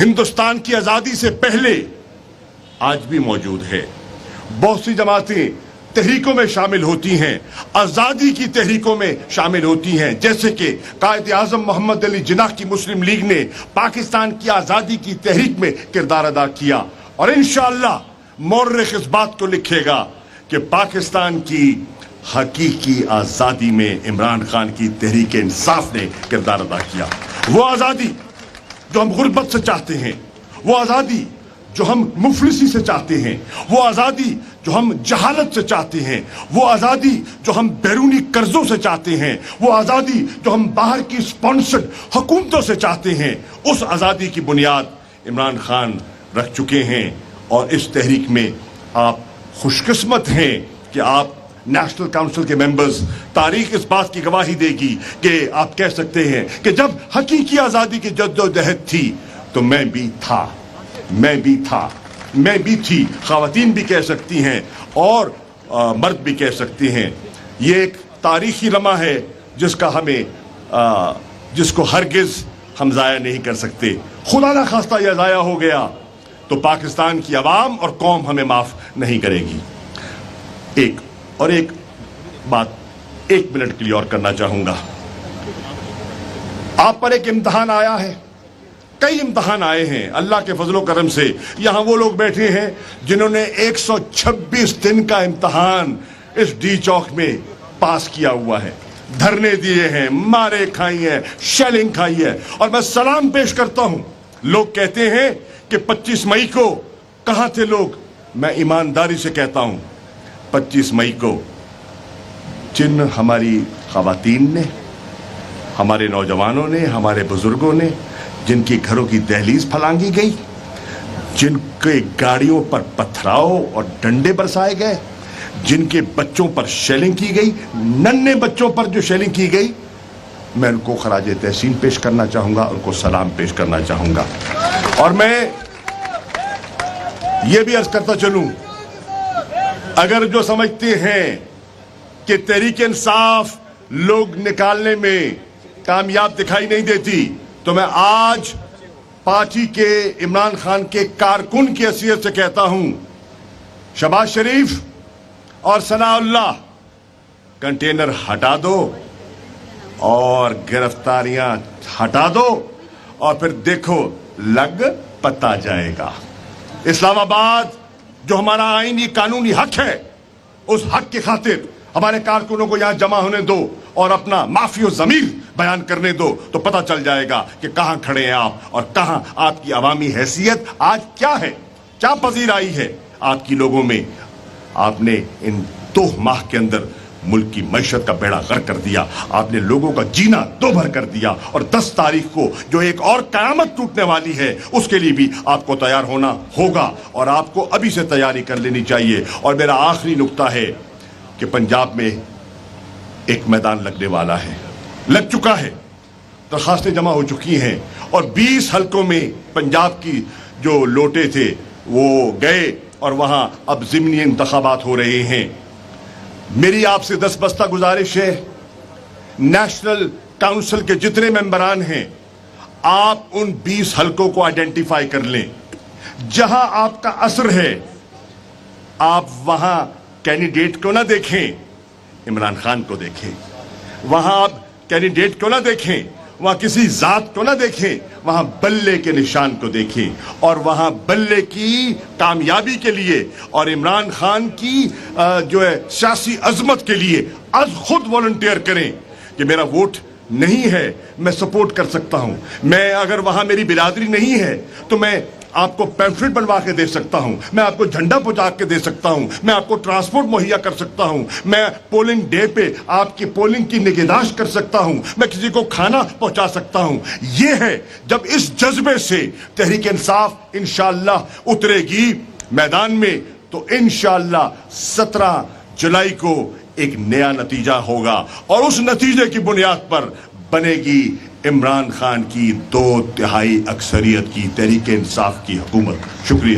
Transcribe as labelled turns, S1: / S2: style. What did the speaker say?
S1: ہندوستان کی آزادی سے پہلے آج بھی موجود ہے. بہت سی جماعتیں تحریکوں میں شامل ہوتی ہیں, آزادی کی تحریکوں میں شامل ہوتی ہیں, جیسے کہ قائد اعظم محمد علی جناح کی مسلم لیگ نے پاکستان کی آزادی کی تحریک میں کردار ادا کیا, اور انشاءاللہ مورخ اس بات کو لکھے گا کہ پاکستان کی حقیقی آزادی میں عمران خان کی تحریک انصاف نے کردار ادا کیا. وہ آزادی جو ہم غربت سے چاہتے ہیں, وہ آزادی جو ہم مفلسی سے چاہتے ہیں, وہ آزادی جو ہم جہالت سے چاہتے ہیں, وہ آزادی جو ہم بیرونی قرضوں سے چاہتے ہیں, وہ آزادی جو ہم باہر کی سپانسرڈ حکومتوں سے چاہتے ہیں, اس آزادی کی بنیاد عمران خان رکھ چکے ہیں. اور اس تحریک میں آپ خوش قسمت ہیں کہ آپ نیشنل کونسل کے ممبرز. تاریخ اس بات کی گواہی دے گی کہ آپ کہہ سکتے ہیں کہ جب حقیقی آزادی کی جدوجہد تھی تو میں بھی تھا, میں بھی تھی. خواتین بھی کہہ سکتی ہیں اور مرد بھی کہہ سکتے ہیں. یہ ایک تاریخی لمحہ ہے جس کو ہرگز ہم ضائع نہیں کر سکتے. خدا نہ خواستہ یہ ضائع ہو گیا تو پاکستان کی عوام اور قوم ہمیں معاف نہیں کرے گی. ایک بات 1 منٹ کے لیے اور کرنا چاہوں گا. آپ پر ایک امتحان آیا ہے, کئی امتحان آئے ہیں. اللہ کے فضل و کرم سے یہاں وہ لوگ بیٹھے ہیں جنہوں نے 126 دن کا امتحان اس ڈی چوک میں پاس کیا ہوا ہے, دھرنے دیے ہیں, مارے کھائی ہیں, شیلنگ کھائی ہے. اور میں سلام پیش کرتا ہوں. لوگ کہتے ہیں کہ 25 مئی کو کہاں تھے لوگ. میں ایمانداری سے کہتا ہوں 25 مئی کو جن ہماری خواتین نے, ہمارے نوجوانوں نے, ہمارے بزرگوں نے, جن کے گھروں کی دہلیز پھلانگی گئی, جن کے گاڑیوں پر پتھراؤ اور ڈنڈے برسائے گئے, جن کے بچوں پر شیلنگ کی گئی, ننھے بچوں پر جو شیلنگ کی گئی, میں ان کو خراج تحسین پیش کرنا چاہوں گا, ان کو سلام پیش کرنا چاہوں گا. اور میں یہ بھی عرض کرتا چلوں, اگر جو سمجھتے ہیں کہ تحریک انصاف لوگ نکالنے میں کامیاب دکھائی نہیں دیتی, تو میں آج پارٹی کے عمران خان کے کارکن کی حیثیت سے کہتا ہوں, شہباز شریف اور ثناء اللہ کنٹینر ہٹا دو اور گرفتاریاں ہٹا دو, اور پھر دیکھو لگ پتا جائے گا. اسلام آباد جو ہمارا آئینی قانونی حق ہے, اس حق کی خاطر ہمارے کارکنوں کو یہاں جمع ہونے دو اور اپنا معافی و ضمیر بیان کرنے دو, تو پتہ چل جائے گا کہ کہاں کھڑے ہیں آپ اور کہاں آپ کی عوامی حیثیت آج کیا ہے, کیا پذیر آئی ہے آپ کی لوگوں میں. آپ نے ان 2 ماہ کے اندر ملک کی معیشت کا بیڑا غرق کر دیا, آپ نے لوگوں کا جینا دو بھر کر دیا, اور 10 تاریخ کو جو ایک اور قیامت ٹوٹنے والی ہے اس کے لیے بھی آپ کو تیار ہونا ہوگا, اور آپ کو ابھی سے تیاری کر لینی چاہیے. اور میرا آخری نقطہ ہے کہ پنجاب میں ایک میدان لگنے والا ہے, لگ چکا ہے, درخواستیں جمع ہو چکی ہیں, اور 20 حلقوں میں پنجاب کی جو لوٹے تھے وہ گئے, اور وہاں اب ضمنی انتخابات ہو رہے ہیں. میری آپ سے 10 بستہ گزارش ہے, نیشنل کونسل کے جتنے ممبران ہیں, آپ ان 20 حلقوں کو آئیڈینٹیفائی کر لیں. جہاں آپ کا اثر ہے آپ وہاں کینڈیڈیٹ کو نہ دیکھیں, عمران خان کو دیکھیں. وہاں آپ کینڈیڈیٹ کو نہ دیکھیں, وہاں کسی ذات کو نہ دیکھیں, وہاں بلے کے نشان کو دیکھیں, اور وہاں بلے کی کامیابی کے لیے اور عمران خان کی جو ہے سیاسی عظمت کے لیے از خود والنٹیئر کریں کہ میرا ووٹ نہیں ہے, میں سپورٹ کر سکتا ہوں. میں اگر وہاں میری برادری نہیں ہے تو میں آپ کو پیمفلٹ بنوا کے دے سکتا ہوں, میں آپ کو جھنڈا پہنچا کے دے سکتا ہوں, میں آپ کو ٹرانسپورٹ مہیا کر سکتا ہوں, میں پولنگ ڈے پہ آپ کی پولنگ کی نگہداشت کر سکتا ہوں, میں کسی کو کھانا پہنچا سکتا ہوں. یہ ہے جب اس جذبے سے تحریک انصاف انشاءاللہ اترے گی میدان میں, تو انشاءاللہ 17 جولائی کو ایک نیا نتیجہ ہوگا, اور اس نتیجے کی بنیاد پر بنے گی عمران خان کی 2/3 اکثریت کی تحریک انصاف کی حکومت. شکریہ.